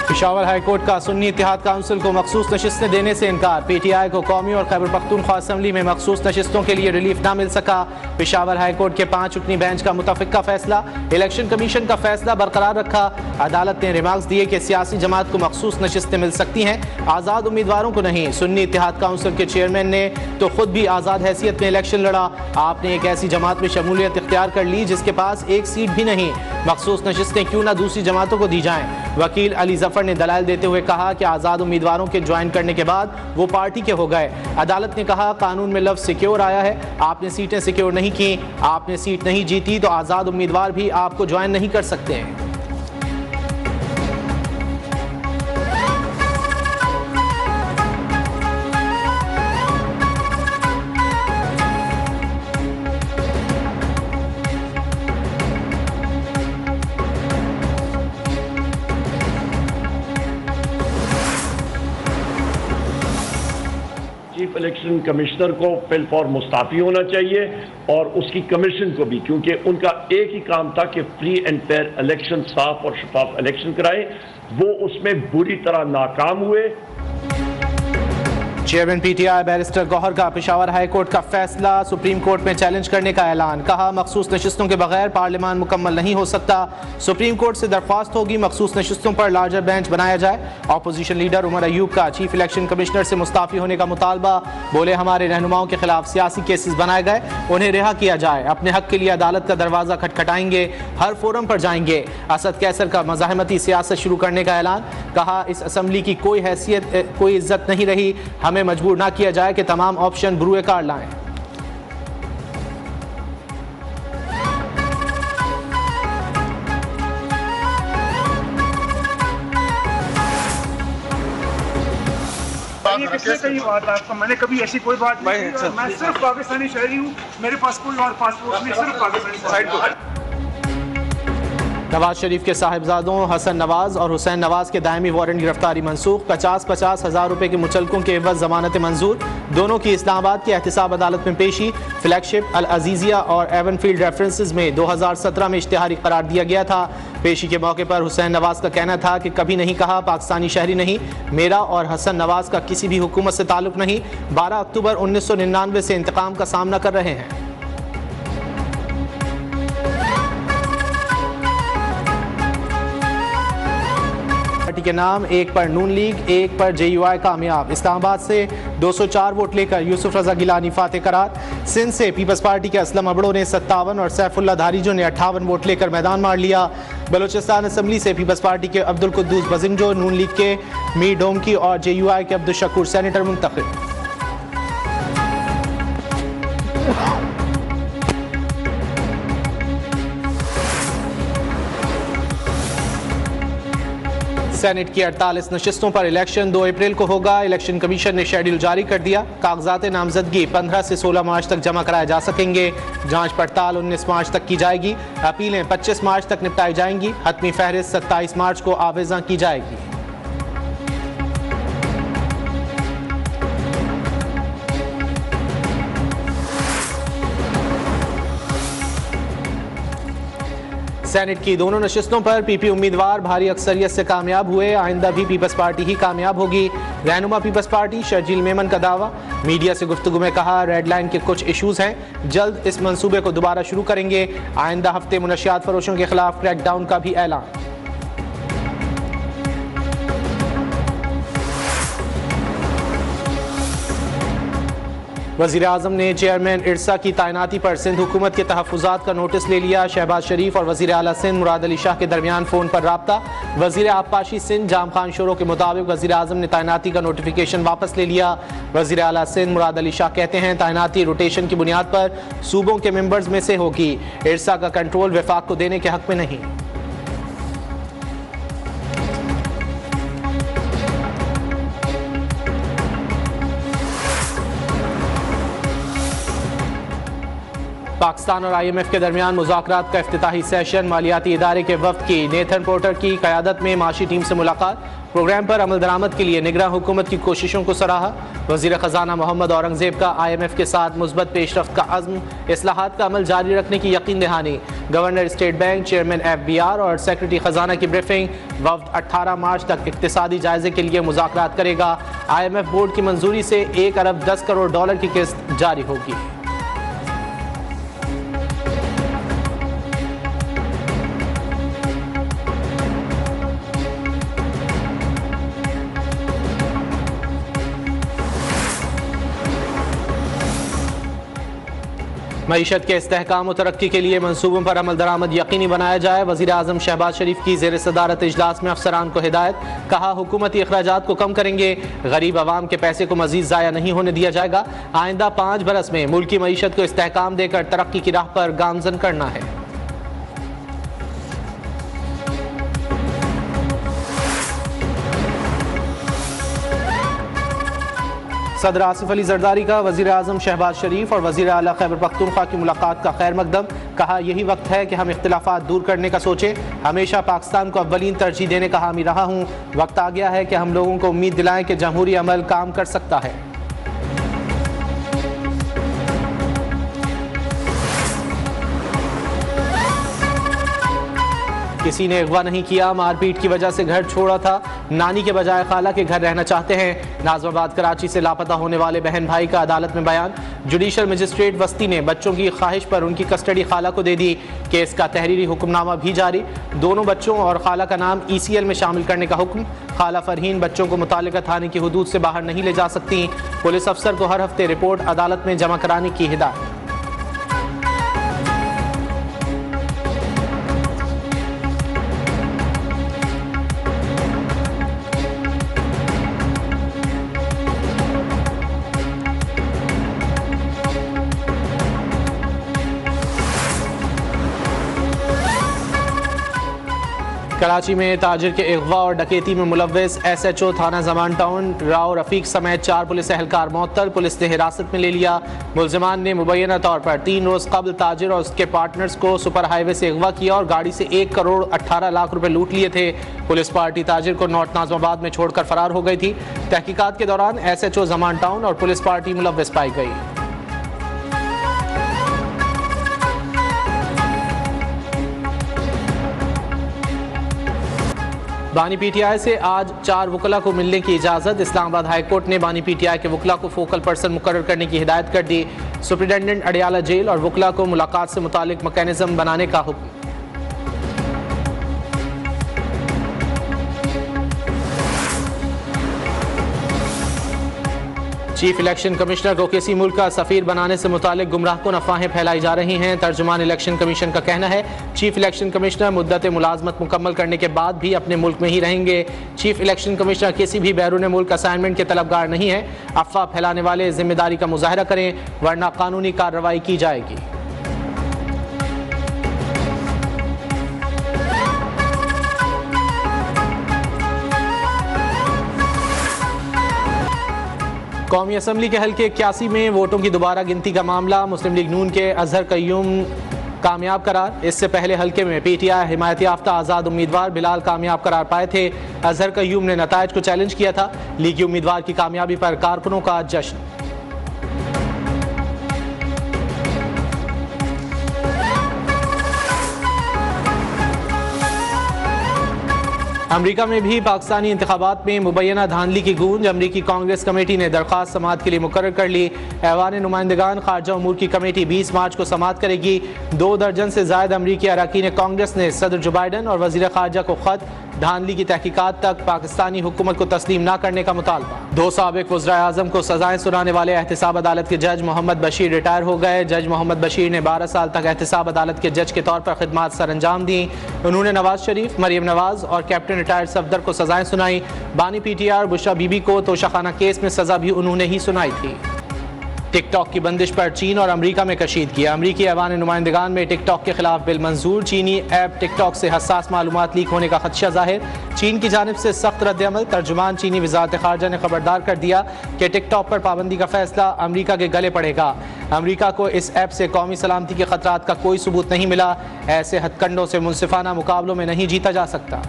Peshawar high court का सुन्नी इत्तेहाद council को मखसूस नशिस्तें देने से इनकार। PTI को कौमी और खैबर पख्तूनख्वा असम्बली में मखसूस नशिस्तों के लिए रिलीफ ना मिल सका। पेशावर हाई कोर्ट के 5 रुकनी बेंच का मुतफ़िक़ा फैसला। इलेक्शन कमीशन का फैसला बरकरार रखा। अदालत ने रिमार्क्स दिए कि सियासी जमात को मखसूस नशिस्तें मिल सकती हैं, आज़ाद उम्मीदवारों को नहीं। सुन्नी इत्तेहाद काउंसिल के चेयरमैन ने तो खुद भी आज़ाद हैसियत में इलेक्शन लड़ा। आपने एक ऐसी जमात में शमूलियत इख्तियार कर ली जिसके पास एक सीट भी नहीं। मखसूस नशिस्तें क्यों ना दूसरी जमातों को दी जाएं। वकील अली जफर ने दलाइल देते हुए कहा कि आज़ाद उम्मीदवारों के ज्वाइन करने के बाद वो पार्टी के हो गए। अदालत ने कहा कानून में लफ्ज़ सिक्योर आया है, आपने सीटें सिक्योर नहीं की, आपने सीट नहीं जीती तो आज़ाद उम्मीदवार भी आपको ज्वाइन नहीं कर सकते हैं। चीफ इलेक्शन कमिश्नर को फिल फॉर मुस्ताफी होना चाहिए और उसकी कमीशन को भी, क्योंकि उनका एक ही काम था कि फ्री एंड फेयर इलेक्शन, साफ और शफाफ इलेक्शन कराएं। वो उसमें बुरी तरह नाकाम हुए। चेयरमैन PTI बैरिस्टर गौहर का पेशावर हाई कोर्ट का फैसला सुप्रीम कोर्ट में चैलेंज करने का ऐलान। कहा मखसूस नशिस्तों के बगैर पार्लियामान मुकम्मल नहीं हो सकता। सुप्रीम कोर्ट से दरख्वास्त होगी मखसूस नशिस्तों पर लार्जर बेंच बनाया जाए। अपोजिशन लीडर उमर अयूब का चीफ इलेक्शन कमिश्नर से मुस्ताफी होने का मुतालबा। बोले हमारे रहनुमाओं के खिलाफ सियासी केसेस बनाए गए, उन्हें रिहा किया जाए। अपने हक के लिए अदालत का दरवाजा खटखटाएंगे, हर फोरम पर जाएंगे। असद कैसर का मज़ाहमती सियासत शुरू करने का ऐलान। कहा इस असम्बली की कोई हैसियत, कोई इज्जत नहीं रही, हमें मजबूर ना किया जाए कि तमाम ऑप्शन बुरुए कार लाएं। किसने कही बात आपको? मैंने कभी ऐसी कोई बात नहीं की। मैं सिर्फ पाकिस्तानी शहरी हूँ, मेरे पास कोई और पासपोर्ट नहीं, सिर्फ पाकिस्तानी। नवाज शरीफ के साहिबजादों हसन नवाज और हुसैन नवाज के दायमी वारंट गिरफ्तारी मनसूख। 50-50 हज़ार रुपए के मुचलकों के एवज जमानत मंजूर। दोनों की इस्लामाबाद की एहतिसाब अदालत में पेशी। फ्लैगशिप अल अजीजिया और एवनफील्ड रेफरेंसेस में 2017 में इश्तिहारी करार दिया गया था। पेशी के मौके पर हुसैन नवाज का कहना था कि कभी नहीं कहा पाकिस्तानी शहरी नहीं, मेरा और हसन नवाज का किसी भी हुकूमत से ताल्लुक नहीं। 12 अक्टूबर 1999 से इंतकाम का सामना कर रहे हैं। पार्टी के नाम, एक पर नून लीग, एक पर JUI कामयाब। इस्लामाबाद से 204 वोट लेकर यूसुफ रजा गिलानी फातेह करार। सिंध से पीपल्स पार्टी के असलम अबड़ो ने 57 और सैफुल्ला धारीजो ने 58 वोट लेकर मैदान मार लिया। बलूचिस्तान असम्बली से पीपल्स पार्टी के अब्दुल कुद्दूस बजिंगजो, नून लीग के मीर डोमकी और JUI के अब्दुल शकूर सेनेटर मुंतखब। सेनेट की 48 नशिस्तों पर इलेक्शन 2 अप्रैल को होगा। इलेक्शन कमीशन ने शेड्यूल जारी कर दिया। कागजात नामजदगी 15 से 16 मार्च तक जमा कराए जा सकेंगे। जांच पड़ताल 19 मार्च तक की जाएगी। अपीलें 25 मार्च तक निपटाई जाएंगी। हतमी फहरिस्त 27 मार्च को आवेज़ा की जाएगी। सेनेट की दोनों नशिस्तों पर PP उम्मीदवार भारी अक्सरियत से कामयाब हुए। आइंदा भी पीपल्स पार्टी ही कामयाब होगी। रहनुमा पीपल्स पार्टी शर्जील मेमन का दावा। मीडिया से गुफ्तगू में कहा रेड लाइन के कुछ इशूज़ हैं, जल्द इस मंसूबे को दोबारा शुरू करेंगे। आइंदा हफ्ते मुनशियात फरोशों के खिलाफ क्रैकडाउन का भी ऐलान। वज़ीर आज़म ने चेयरमैन इरसा की तैनाती पर सिंध हुकूमत के तहफ़्फ़ुज़ात का नोटिस ले लिया। शहबाज शरीफ और वज़ीर आला सिंध मुराद अली शाह के दरमियान फ़ोन पर राब्ता। वज़ीर आबपाशी सिंध जाम खान शोरो के मुताबिक वज़ीर आज़म ने तैनाती का नोटिफिकेशन वापस ले लिया। वज़ीर आला सिंध मुराद अली शाह कहते हैं तैनाती रोटेशन की बुनियाद पर सूबों के मेंबर्स में से होगी। इरसा का कंट्रोल वफाक को देने के हक़ में नहीं। पाकिस्तान और IMF के दरमियान मुज़ाकरात का इफ्तिताही सेशन। मालियाती इदारे के वफ़द की नेथन पोर्टर की क़यादत में माशी टीम से मुलाकात। प्रोग्राम पर अमल दरामद के लिए निगरान हुकूमत की कोशिशों को सराहा। वज़ीर ख़जाना मोहम्मद औरंगज़ेब का IMF के साथ मुस्बत पेशरफ्त का अज़्म। इस्लाहात का अमल जारी रखने की यकीन दहानी। Governor state bank, chairman FBR और सेक्रेटरी ख़जाना की ब्रीफिंग। वफ़द 18 मार्च तक इक़्तिसादी जायज़े के लिए मुज़ाकरात करेगा। IMF बोर्ड की मंजूरी से $1 अरब 10 करोड़ की किस्त जारी होगी। मईशत के इस्तेहकाम और तरक्की के लिए मनसूबों पर अमल दरामद यकीनी बनाया जाए। वज़ीर आज़म शहबाज शरीफ की ज़ेर सदारत इजलास में अफसरान को हिदायत। कहा हुकूमती अखराजात को कम करेंगे, गरीब आवाम के पैसे को मजीद ज़ाया नहीं होने दिया जाएगा। आइंदा 5 बरस में मुल्क की मईशत को इस्तेहकाम देकर तरक्की की राह पर गामजन करना है। सदर आसिफ अली जरदारी का वज़ीर आज़म शहबाज शरीफ और वज़ीर आला खैबर पख्तूनख्वा की मुलाकात का खैर मकदम। कहा यही वक्त है कि हम इख्तिलाफात दूर करने का सोचें। हमेशा पाकिस्तान को अव्वलीन तरजीह देने का हामी रहा हूँ। वक्त आ गया है कि हम लोगों को उम्मीद दिलाएं कि जमहूरी अमल काम कर सकता है। किसी ने अगवा नहीं किया, मारपीट की वजह से घर छोड़ा था। नानी के बजाय खाला के घर रहना चाहते हैं। नाजमाबाद कराची से लापता होने वाले बहन भाई का अदालत में बयान। जुडिशल मजिस्ट्रेट वस्ती ने बच्चों की ख्वाहिश पर उनकी कस्टडी खाला को दे दी। केस का तहरीरी हुक्मनामा भी जारी। दोनों बच्चों और खाला का नाम ECL में शामिल करने का हुक्म। खाला फरहीन बच्चों को मुतालिका थाने की हुदूद से बाहर नहीं ले जा सकती। पुलिस अफसर को हर हफ्ते रिपोर्ट अदालत में जमा कराने की हिदायत। कराची में ताजिर के अगवा और डकैती में मुलव्वस SHO थाना जमान टाउन राव रफीक समेत 4 पुलिस एहलकार मुअत्तल। पुलिस ने हिरासत में ले लिया। मुलजमान ने मुबैना तौर पर 3 रोज़ कबल ताजिर और उसके पार्टनर्स को सुपर हाईवे से अगवा किया और गाड़ी से 1 करोड़ 18 लाख रुपए लूट लिए थे। पुलिस पार्टी ताजिर को नॉर्थ नाज़माबाद में छोड़कर फरार हो गई थी। तहकीकात के दौरान SHO जमान टाउन और पुलिस पार्टी मुलव्वस पाई गई। बानी PTI से आज 4 वकला को मिलने की इजाज़त। इस्लामाबाद हाई कोर्ट ने बानी PTI के वकला को फोकल पर्सन मुकर्रर करने की हिदायत कर दी। सुप्रिटेंडेंट अडियाला जेल और वकला को मुलाकात से मुतालिक मैकेनिज्म बनाने का हुक्म। चीफ इलेक्शन कमिश्नर को किसी मुल्क का सफीर बनाने से मुतालिक गुमराहकुन अफवाहें फैलाई जा रही हैं। तर्जुमान इलेक्शन कमीशन का कहना है चीफ इलेक्शन कमिश्नर मुद्दत मुलाजमत मुकम्मल करने के बाद भी अपने मुल्क में ही रहेंगे। चीफ इलेक्शन कमिश्नर किसी भी बैरून मुल्क असाइनमेंट के तलबगार नहीं है। अफवाह फैलाने वाले जिम्मेदारी का मुजाहरा करें वरना कानूनी कार्रवाई की जाएगी। कौमी असम्बली के हल्के 81 में वोटों की दोबारा गिनती का मामला। मुस्लिम लीग नून के अजहर कय्यूम कामयाब करार। इससे पहले हल्के में PTI हिमायत याफ्ता आज़ाद उम्मीदवार बिलाल कामयाब करार पाए थे। अजहर कय्यूम ने नताइज को चैलेंज किया था। लीगी उम्मीदवार की कामयाबी पर कारकुनों का जश्न। अमरीका में भी पाकिस्तानी इंतखाबात में मुबैना धांधली की गूंज। अमरीकी कांग्रेस कमेटी ने दरख्वास्त समाअत के लिए मुकर्रर कर ली। ऐवान नुमाइंदगान खारजा उमूर की कमेटी 20 मार्च को समाअत करेगी। 2 दर्जन से ज्यादा अमरीकी अरकान कांग्रेस ने सदर जो बाइडन और वजीर खारजा को खत धांधली की तहकीकात तक पाकिस्तानी हुकूमत को तस्लीम न करने का मुतालबा। 2 साबिक वज़राए आज़म को सजाएं सुनाने वाले एहतिसाब अदालत के जज मोहम्मद बशीर रिटायर हो गए। जज मोहम्मद बशीर ने 12 साल तक एहतिसाब अदालत के जज के तौर पर खिदमात सर अंजाम दी। उन्होंने नवाज शरीफ, मरियम नवाज और कैप्टन रिटायर्ड सफदर को सजाएं सुनाई। बानी PTI और बुशरा बीबी को तोशाखाना केस में सजा भी उन्होंने ही सुनाई थी। टिकटॉक की बंदिश पर चीन और अमेरिका में कशीदगी। अमेरिकी ऐवान नुमाइंदगान में टिकटॉक के खिलाफ बिल मंजूर। चीनी ऐप टिकटॉक से हसास मालूमात लीक होने का खदशा जाहिर। चीन की जानिब से सख्त रद्द-ए-अमल। तर्जुमान चीनी वजारत खारजा ने खबरदार कर दिया कि टिकटॉक पर पाबंदी का फैसला अमेरिका के गले पड़ेगा। अमेरिका को इस ऐप से कौमी सलामती के खतरात का कोई सबूत नहीं मिला। ऐसे हथकंडों से मुनसिफाना मुकाबलों में नहीं जीता जा सकता।